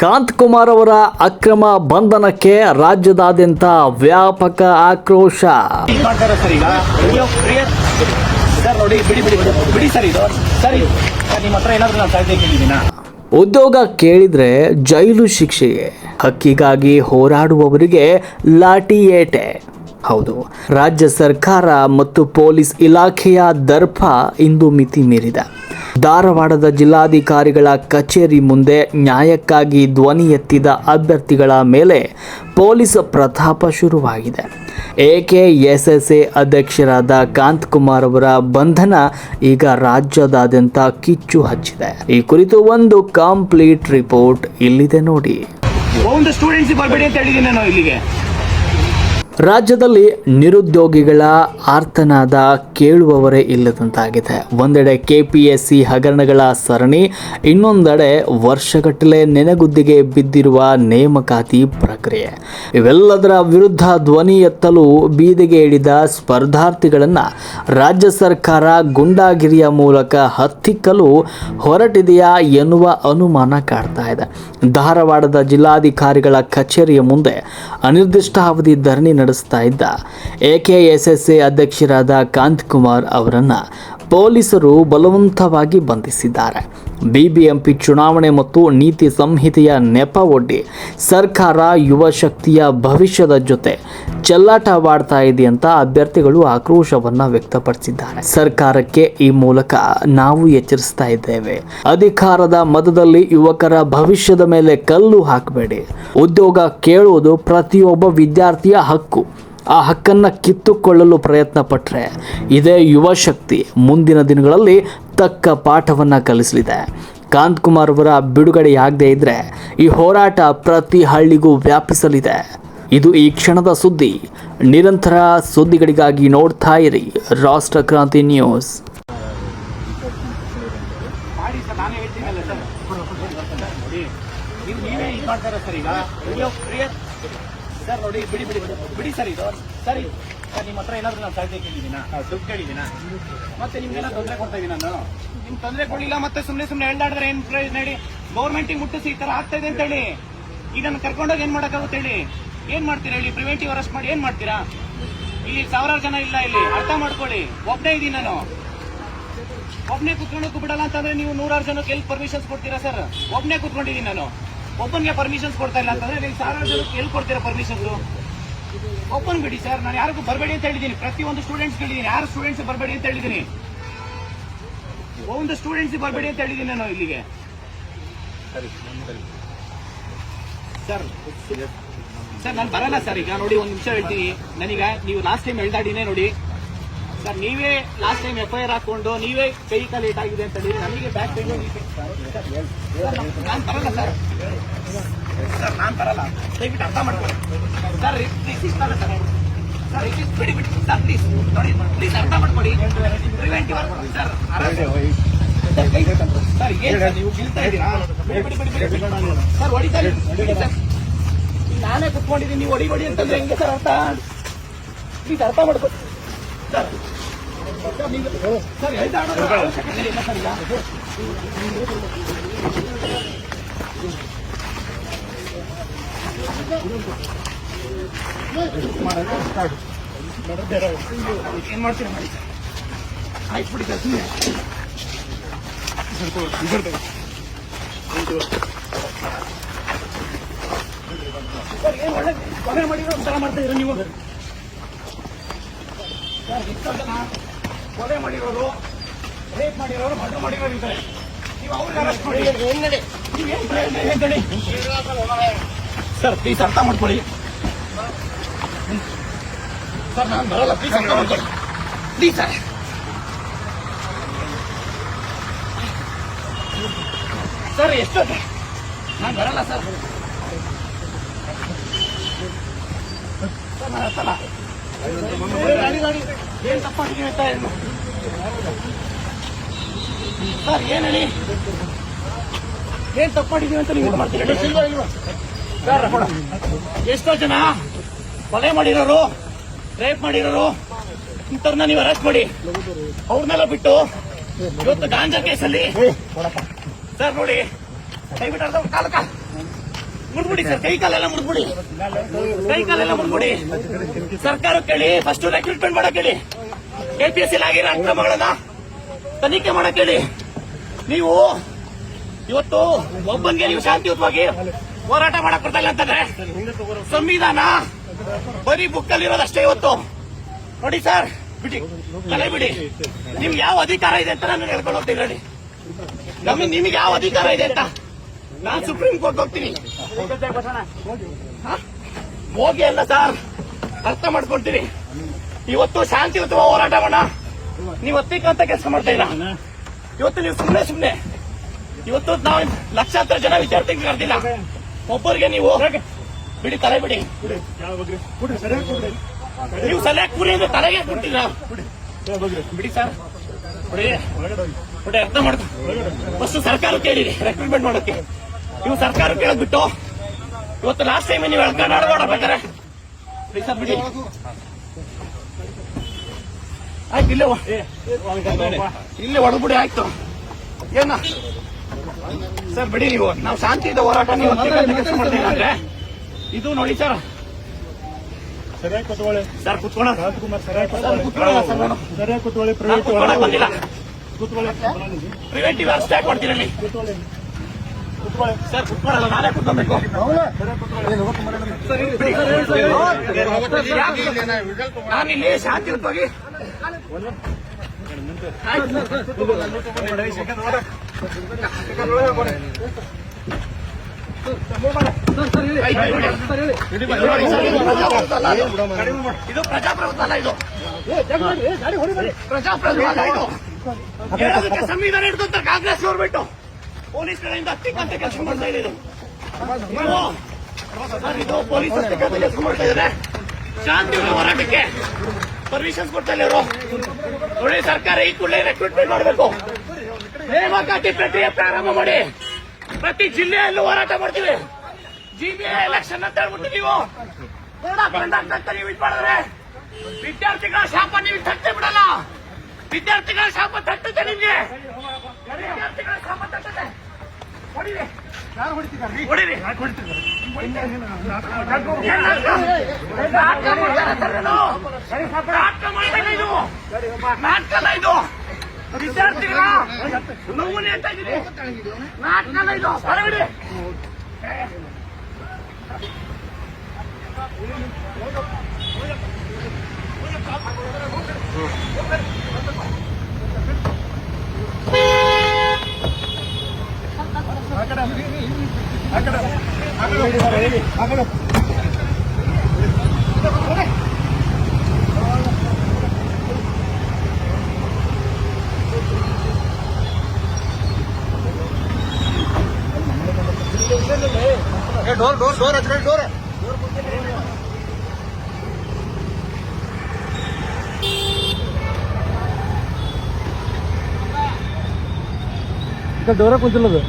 ಕಾಂತ್ ಕುಮಾರ್ ಅವರ ಅಕ್ರಮ ಬಂಧನಕ್ಕೆ ರಾಜ್ಯದಾದ್ಯಂತ ವ್ಯಾಪಕ ಆಕ್ರೋಶ. ಉದ್ಯೋಗ ಕೇಳಿದ್ರೆ ಜೈಲು ಶಿಕ್ಷೆಗೆ, ಹಕ್ಕಿಗಾಗಿ ಹೋರಾಡುವವರಿಗೆ ಲಾಠಿ ಏಟೆ. ಹೌದು, ರಾಜ್ಯ ಸರ್ಕಾರ ಮತ್ತು ಪೊಲೀಸ್ ಇಲಾಖೆಯ ದರ್ಪ ಇಂದು ಮಿತಿ ಮೀರಿದೆ. ಧಾರವಾಡದ ಜಿಲ್ಲಾಧಿಕಾರಿಗಳ ಕಚೇರಿ ಮುಂದೆ ನ್ಯಾಯಕ್ಕಾಗಿ ಧ್ವನಿ ಎತ್ತಿದ ಅಭ್ಯರ್ಥಿಗಳ ಮೇಲೆ ಪೊಲೀಸ್ ಪ್ರತಾಪ ಶುರುವಾಗಿದೆ. ಎಕೆಎಸ್ಎಸ್ಎ ಅಧ್ಯಕ್ಷರಾದ ಕಾಂತ್ ಕುಮಾರ್ ಅವರ ಬಂಧನ ಈಗ ರಾಜ್ಯದಾದ್ಯಂತ ಕಿಚ್ಚು ಹಚ್ಚಿದೆ. ಈ ಕುರಿತು ಒಂದು ಕಂಪ್ಲೀಟ್ ರಿಪೋರ್ಟ್ ಇಲ್ಲಿದೆ ನೋಡಿ. ರಾಜ್ಯದಲ್ಲಿ ನಿರುದ್ಯೋಗಿಗಳ ಆರ್ತನಾದ ಕೇಳುವವರೇ ಇಲ್ಲದಂತಾಗಿದೆ. ಒಂದೆಡೆ ಕೆಪಿಎಸ್ಸಿ ಹಗರಣಗಳ ಸರಣಿ, ಇನ್ನೊಂದೆಡೆ ವರ್ಷಗಟ್ಟಲೆ ನೆನೆಗುದ್ದಿಗೆ ಬಿದ್ದಿರುವ ನೇಮಕಾತಿ ಪ್ರಕ್ರಿಯೆ. ಇವೆಲ್ಲದರ ವಿರುದ್ಧ ಧ್ವನಿ ಎತ್ತಲು ಬೀದಿಗೆ ಇಳಿದ ಸ್ಪರ್ಧಾರ್ಥಿಗಳನ್ನು ರಾಜ್ಯ ಸರ್ಕಾರ ಗುಂಡಾಗಿರಿಯ ಮೂಲಕ ಹತ್ತಿಕ್ಕಲು ಹೊರಟಿದೆಯಾ ಎನ್ನುವ ಅನುಮಾನ ಕಾಡ್ತಾ ಇದೆ. ಧಾರವಾಡದ ಜಿಲ್ಲಾಧಿಕಾರಿಗಳ ಕಚೇರಿಯ ಮುಂದೆ ಅನಿರ್ದಿಷ್ಟಾವಧಿ ಧರಣಿ ನಡೆಸ್ತಾ ಇದ್ದ ಎಕೆಎಸ್ಎಸ್ಎ ಅಧ್ಯಕ್ಷರಾದ ಕಾಂತ್ ಕುಮಾರ್ ಅವರನ್ನು ಪೊಲೀಸರು ಬಲವಂತವಾಗಿ ಬಂಧಿಸಿದ್ದಾರೆ. ಬಿಬಿಎಂಪಿ ಚುನಾವಣೆ ಮತ್ತು ನೀತಿ ಸಂಹಿತೆಯ ನೆಪ ಒಡ್ಡಿ ಸರ್ಕಾರ ಯುವ ಶಕ್ತಿಯ ಭವಿಷ್ಯದ ಜೊತೆ ಚೆಲ್ಲಾಟವಾಡ್ತಾ ಇದೆ ಅಂತ ಅಭ್ಯರ್ಥಿಗಳು ಆಕ್ರೋಶವನ್ನು ವ್ಯಕ್ತಪಡಿಸಿದ್ದಾರೆ. ಸರ್ಕಾರಕ್ಕೆ ಈ ಮೂಲಕ ನಾವು ಎಚ್ಚರಿಸ್ತಾ ಇದ್ದೇವೆ, ಅಧಿಕಾರದ ಮದದಲ್ಲಿ ಯುವಕರ ಭವಿಷ್ಯದ ಮೇಲೆ ಕಲ್ಲು ಹಾಕಬೇಡಿ. ಉದ್ಯೋಗ ಕೇಳುವುದು ಪ್ರತಿಯೊಬ್ಬ ವಿದ್ಯಾರ್ಥಿಯ ಹಕ್ಕು. ಆ ಹಕ್ಕನ್ನು ಕಿತ್ತುಕೊಳ್ಳಲು ಪ್ರಯತ್ನ ಪಟ್ಟರೆ ಇದೇ ಯುವ ಶಕ್ತಿ ಮುಂದಿನ ದಿನಗಳಲ್ಲಿ ತಕ್ಕ ಪಾಠವನ್ನು ಕಲಿಸಲಿದೆ. ಕಾಂತ್ ಕುಮಾರ್ ಅವರ ಬಿಡುಗಡೆಯಾಗದೇ ಇದ್ದರೆ ಈ ಹೋರಾಟ ಪ್ರತಿ ಹಳ್ಳಿಗೂ ವ್ಯಾಪಿಸಲಿದೆ. ಇದು ಈ ಕ್ಷಣದ ಸುದ್ದಿ. ನಿರಂತರ ಸುದ್ದಿಗಳಿಗಾಗಿ ನೋಡ್ತಾ ಇರಿ ರಾಷ್ಟ್ರ ಕ್ರಾಂತಿ ನ್ಯೂಸ್. ಸರ್ ನೋಡಿ, ಬಿಡಿ ಸರ್. ಇದು ಸರಿ ಸರ್, ನಿಮ್ಮ ಹತ್ರ ಏನಾದ್ರು ನಾನು ಸಾಧ್ಯ ಕೇಳಿದ್ದೀನಾ? ದುಡ್ಡು ಕೇಳಿದ್ದೀನಾ? ಮತ್ತೆ ನಿಮ್ಗೆಲ್ಲ ತೊಂದರೆ ಕೊಡ್ತಾ ಇದೀನಿ ನಾನು? ನಿಮ್ ತೊಂದರೆ ಕೊಡಲಿಲ್ಲ, ಮತ್ತೆ ಸುಮ್ಮನೆ ಎಳ್ದಾಡಿದ್ರೆ ಏನ್ ಪ್ರಯೋಜನ ಹೇಳಿ? ಗೌರ್ಮೆಂಟಿಗೆ ಮುಟ್ಟಿಸಿ ಈ ತರ ಆಗ್ತಾ ಇದೆ ಅಂತ ಹೇಳಿ ಇದನ್ನು ಕರ್ಕೊಂಡೋಗಿ ಏನ್ ಮಾಡಕ್ಕಾಗುತ್ತೆ ಹೇಳಿ? ಏನ್ ಮಾಡ್ತೀರಾ ಹೇಳಿ? ಪ್ರಿವೆಂಟಿವ್ ಅರೆಸ್ಟ್ ಮಾಡಿ ಏನ್ ಮಾಡ್ತೀರಾ? ಇಲ್ಲಿ ಸಾವಿರಾರು ಜನ ಇಲ್ಲ, ಇಲ್ಲಿ ಅರ್ಥ ಮಾಡ್ಕೊಳ್ಳಿ. ಒಬ್ಬನೇ ಇದೀನಿ ನಾನು, ಒಬ್ಬನೇ ಕುತ್ಕೊಂಡು ಬಿಡಲ್ಲ ಅಂತಂದ್ರೆ ನೀವು 100 ಜನಕ್ಕೆ ಎಲ್ಲಿ ಪರ್ಮಿಷನ್ಸ್ ಕೊಡ್ತೀರಾ ಸರ್? ಒಬ್ಬನೇ ಕುತ್ಕೊಂಡಿದ್ದೀನಿ ನಾನು, ಒಬ್ಬನಿಗೆ ಪರ್ಮಿಷನ್ಸ್ ಕೊಡ್ತಾ ಇಲ್ಲ ಅಂತಂದ್ರೆ ನೀವು ಸಾವಿರಾರು ಜನಕ್ಕೆ ಎಲ್ಲಿ ಕೊಡ್ತೀರಾ ಪರ್ಮಿಷನ್ಸ್? ಒಬ್ಬನ್ ಬಿಡಿ ಸರ್. ನಾನು ಯಾರಿಗೂ ಬರಬೇಡಿ ಅಂತ ಹೇಳಿದ್ದೀನಿ, ಪ್ರತಿಯೊಂದು ಸ್ಟೂಡೆಂಟ್ಸ್ ಹೇಳಿದ್ದೀನಿ. ಯಾರು ಸ್ಟೂಡೆಂಟ್ಸ್ ಬರಬೇಡಿ ಅಂತ ಹೇಳಿದ್ದೀನಿ, ಒಂದು ಸ್ಟೂಡೆಂಟ್ಸ್ ಬರಬೇಡಿ ಅಂತ ಹೇಳಿದ್ದೀನಿ ನಾನು ಇಲ್ಲಿಗೆ. ಸರ್ ಸರ್ ನಾನು ಬರಲ್ಲ ಸರ್. ಈಗ ನೋಡಿ, ಒಂದು ನಿಮಿಷ ಹೇಳ್ತೀನಿ. ನನಗ ನೀವು ಲಾಸ್ಟ್ ಟೈಮ್ ಎಳ್ದಾಡಿನೇ ನೋಡಿ ಸರ್, ನೀವೇ ಲಾಸ್ಟ್ ಟೈಮ್ FIR ಹಾಕೊಂಡು ನೀವೇ ಕೈ ಕಾಲು ಲೇಟ್ ಆಗಿದೆ ಅಂತ ಹೇಳಿ ನನಗೆ ಬ್ಯಾಕ್ ಪೇನ್. ನಾನು ಬರಲ್ಲ ಸರ್. ಸರ್ ನಾನು ಬರಲ್ಲ, ದಯವಿಟ್ಟು ಅರ್ಥ ಮಾಡ್ಕೊಳ್ಳಿ ಸರ್. ಸರ್ ಬಿಡಿ ಸರ್, ಪ್ಲೀಸ್ ನೋಡಿ, ಪ್ಲೀಸ್ ಅರ್ಥ ಮಾಡ್ಕೊಳ್ಳಿ. ಪ್ರಿವೆಂಟಿವ್ ಸರ್, ಸರ್ ಏನ್ ಸರ್ ನೀವು ಗಿಲ್ತಾ ಇದ್ದೀರಾ? ಬಿಡಿ ಸರ್, ಹೊಡಿತಾ ಬಿಡಿ ಸರ್. ನಾನೇ ಕುತ್ಕೊಂಡಿದ್ದೀನಿ, ನೀವು ಹೊಡಿ ಅಂತಂದ್ರೆ ಹೆಂಗೆ ಸರ್ ಅರ್ಥ? ಪ್ಲೀಸ್ ಅರ್ಥ ಮಾಡ್ಕೊಳ್ಳಿ ಸರ್. ಸರ್ ಹೇಳ್ತಾ ಅವಶ್ಯಕತೆ ಇಲ್ಲ ಸರ್. ಈಗ ಏನ್ ಮಾಡ್ತೀರಾ ಮಾಡಿ ಸರ್. ಆಯ್ತು ಬಿಡಿ ಸರ್, ಸುಮ್ಮನೆ ಸರ್ ಏನ್ ಒಳ್ಳೆ ಕೊಲೆ ಮಾಡಿರೋ ಒಂಥರ ಮಾಡ್ತಾ ಇದ್ದೀರಾ ನೀವು ಸರ್. ಎಷ್ಟೋ ಜನ ಕೊಲೆ ಮಾಡಿರೋರು, ರೇಪ್ ಮಾಡಿರೋರು, ಮರ್ಡರ್ ಮಾಡಿರೋರು ಇದ್ದಾರೆ. ನೀವು ಅವ್ರಿಗೆ ಅರೆಸ್ಟ್ ಮಾಡಿ ನೀವೇನ್ ಪ್ರಯೋಜನ ಹೇಳಿ ಸರ್? ಪ್ಲೀಸ್ ಅರ್ಥ ಮಾಡ್ಕೊಳ್ಳಿ ಸರ್. ನಾನು ಬರಲ್ಲ, ಪ್ಲೀಸ್ ಅರ್ಥ ಮಾಡ್ಕೊಳ್ಳಿ ಪ್ಲೀಸ್ ಸರ್. ಸರ್ ಎಷ್ಟೊತ್ತೆ? ನಾನು ಬರಲ್ಲ ಸರ್. ಸರ್ ನಾನು ಅರ್ಥಲ್ಲ. ಗಾಡಿ ಏನ್ ತಪ್ಪಾಗಿದೆ ಅಂತ ಹೇಳಿ ಸರ್. ಏನ್ ಹೇಳಿ, ಏನ್ ತಪ್ಪು ಮಾಡಿದೀವಿ ಅಂತ ನೀವು ಮಾಡ್ತೀರಿ ಸರ್? ಎಷ್ಟೋ ಜನ ಕೊಲೆ ಮಾಡಿರೋರು, ರೇಪ್ ಮಾಡಿರೋರು, ಇಂಥವ್ರನ್ನ ನೀವು ಅರೆಸ್ಟ್ ಮಾಡಿ ಅವ್ರನ್ನೆಲ್ಲ ಬಿಟ್ಟು ಇವತ್ತು ಗಾಂಜಾ ಕೇಸಲ್ಲಿ ಸರ್ ನೋಡಿ ಕೈಬಿಟ್ಟು ಕಾಲಕ ಮುಡ್ಬಿಡಿ ಸರ್, ಕೈ ಕಾಲೆಲ್ಲ ಮುಡ್ಬಿಡಿ, ಕೈ ಕಾಲೆಲ್ಲ ಮುಡ್ಬಿಡಿ. ಸರ್ಕಾರ ಕೇಳಿ ಫಸ್ಟ್ ರೆಕ್ರೂಟ್ಮೆಂಟ್ ಮಾಡಕ್ ಹೇಳಿ, KPSC ಆಗಿರೋ ಅಕ್ರಮಗಳನ್ನ ತನಿಖೆ ಮಾಡಕ್ ಹೇಳಿ. ನೀವು ಇವತ್ತು ಒಬ್ಬನ್ಗೆ ನೀವು ಶಾಂತಿಯುತವಾಗಿ ಹೋರಾಟ ಮಾಡಕ್ ಬರ್ತಾ ಇಲ್ಲ ಅಂತಂದ್ರೆ ಸಂವಿಧಾನ ಬರೀ ಬುಕ್ ಅಲ್ಲಿ ಇರೋದಷ್ಟೇ. ಇವತ್ತು ನೋಡಿ ಸರ್, ಬಿಡಿ ತಲೆ ಬಿಡಿ. ನಿಮ್ಗೆ ಯಾವ ಅಧಿಕಾರ ಇದೆ ಅಂತ ನಾನು ಹೇಳ್ಕೊಂಡು ಹೋಗ್ತೀನಿ ಹೇಳಿ. ನಿಮಗೆ ಯಾವ ಅಧಿಕಾರ ಇದೆ ಅಂತ ನಾನು ಸುಪ್ರೀಂ ಕೋರ್ಟ್ ಹೋಗ್ತೀನಿ. ಹೋಗಿ ಅಲ್ಲ ಸರ್, ಅರ್ಥ ಮಾಡ್ಕೊಳ್ತೀನಿ. ಇವತ್ತು ಶಾಂತಿಯುತ ಹೋರಾಟ ಮಾಡೋಣ, ನೀವು ಒತ್ತಿಕ್ಕಂತ ಕೆಲಸ ಮಾಡ್ತಾ ಇಲ್ಲ. ಇವತ್ತು ನೀವು ಸುಮ್ಮನೆ ಇವತ್ತು ನಾವು ಲಕ್ಷಾಂತರ ಜನ ವಿದ್ಯಾರ್ಥಿಗಳು ಕರೆದಿಲ್ಲ, ಒಬ್ಬರಿಗೆ ನೀವು ಬಿಡಿ, ತಲೆ ಬಿಡಿ. ನೀವು ಸಲಹೆ ಕೂರಿ ಅಂದ್ರೆ ತಲೆಗೆ ಕೊಡ್ತೀರಾ? ಬಿಡಿ ಸರ್, ನೋಡಿ ಅರ್ಥ ಮಾಡ್ಕೊ. ಫಸ್ಟ್ ಸರ್ಕಾರ ಕೇಳಿರಿ ರೆಕ್ರೂಟ್ಮೆಂಟ್ ಮಾಡೋಕೆ. ನೀವು ಸರ್ಕಾರ ಕೇಳೋದ್ ಬಿಟ್ಟು ಇವತ್ತು ಲಾಸ್ಟ್ ಟೈಮ್ ನೀವು ಕರ್ನಾಟಕ ಬೇಕಾರೆ ಬಿಡಿ ಸರ್, ಬಿಡಿ. ಆಯ್ತು, ಇಲ್ಲೇ ಹೊಡೆದ್ಬಿಡಿ. ಆಯ್ತು, ಏನ ಸರ್ ಬಿಡಿ. ನೀವು ನಾವು ಶಾಂತಿಯುತ ಹೋರಾಟ ನೀವು ಕೆಲಸ ಮಾಡ್ತೀವಿ ಅಂದ್ರೆ ಇದು ನೋಡಿ ಸರ್. ಸರಿಯಾಗಿ ಕೂತ್ಕೊಳ್ಳಿ ಸರ್, ಕುತ್ಕೊಳ್ಳೋಣ. ರಾಜ್ಕುಮಾರ್, ಸರಿಯಾಗಿ ಸರಿಯಾಗಿ ಕೂತ್ಕೊಳ್ಳಿ. ಬಂದಿಲ್ಲ, ಕೂತ್ಕೊಳ್ಳಿ ಪ್ರಿವೆಂಟಿವ್ ಅರೆಸ್ಟ್ ಯಾಕೆ ಮಾಡ್ತೀರಲ್ಲಿ ಸರ್? ಕುತ್ಕೊಳ್ಳಲ್ಲ, ನಾನೇ ಕುತ್ಕೊಬೇಕು. ನಾನಿಲ್ಲಿ ಶಾಂತಿಯುತವಾಗಿ ಇದು ಪ್ರಜಾಪ್ರಭುತ್ವ ಅಲ್ಲ, ಇದು ಪ್ರಜಾಪ್ರಭುತ್ವ ಅಲ್ಲ. ಇದು ಹೇಳೋದಕ್ಕೆ ಸಂವಿಧಾನ ಹಿಡ್ಕೊಂತಾರೆ ಕಾಂಗ್ರೆಸ್ ಗೌರ್ಮೆಂಟ್. ಪೊಲೀಸ್ ಕಡೆಯಿಂದ ಹತ್ತಿಕ್ಕಂತ ಕೆಲಸ ಮಾಡ್ತಾ ಇದೆ ಇದು. ಇದು ಪೊಲೀಸ್ ಹತ್ತಿಕ್ಕಂತ ಕೆಲಸ ಮಾಡ್ತಾ ಇದ್ದಾರೆ. ಶಾಂತಿಯುತ ಹೋರಾಟಕ್ಕೆ ಪರ್ಮಿಷನ್ಸ್ ಕೊಡ್ತಾ ಇಲ್ಲ ಇವರು. ನೋಡಿ, ಸರ್ಕಾರ ಈ ಕೂಡಲೇ ರೆಕ್ರೂಟ್ಮೆಂಟ್ ಮಾಡಬೇಕು, ನೇಮಕಾತಿ ಪ್ರಕ್ರಿಯೆ ಪ್ರಾರಂಭ ಮಾಡಿ. ಪ್ರತಿ ಜಿಲ್ಲೆಯಲ್ಲೂ ಹೋರಾಟ ಮಾಡ್ತೀವಿ. GBA ಎಲೆಕ್ಷನ್ ಅಂತ ಹೇಳ್ಬಿಟ್ಟು ನೀವು ನೀವು ಇದು ಮಾಡಿದ್ರೆ ವಿದ್ಯಾರ್ಥಿಗಳ ಶಾಪ ನೀವು ತಟ್ಟೆ ಬಿಡಲ್ಲ. ವಿದ್ಯಾರ್ಥಿಗಳ ಶಾಪ ತಟ್ಟುತ್ತೆ ನಿಮ್ಗೆ. ವಿದ್ಯಾರ್ಥಿಗಳ ಶಾಪ ತಟ್ಟುತ್ತೆ. ಹೊಡಿರಿ, ಹೊಡಿರಿ. ನಾಟಕಲ್ಲ ಇದು. ವಿದ್ಯಾರ್ಥಿಗಳ ನೋವು ಅಂತ ಇದ್ದೀರಿ. ನಾಟಕಲ್ಲ ಇದು. ಹೊರಗಡೆ ಡೋರ್ ಹಚ್ಕೊಳ್ಳಿ, ಡೋರ್. ಡೋರ ಕುಂತಿಲ್ಲದು.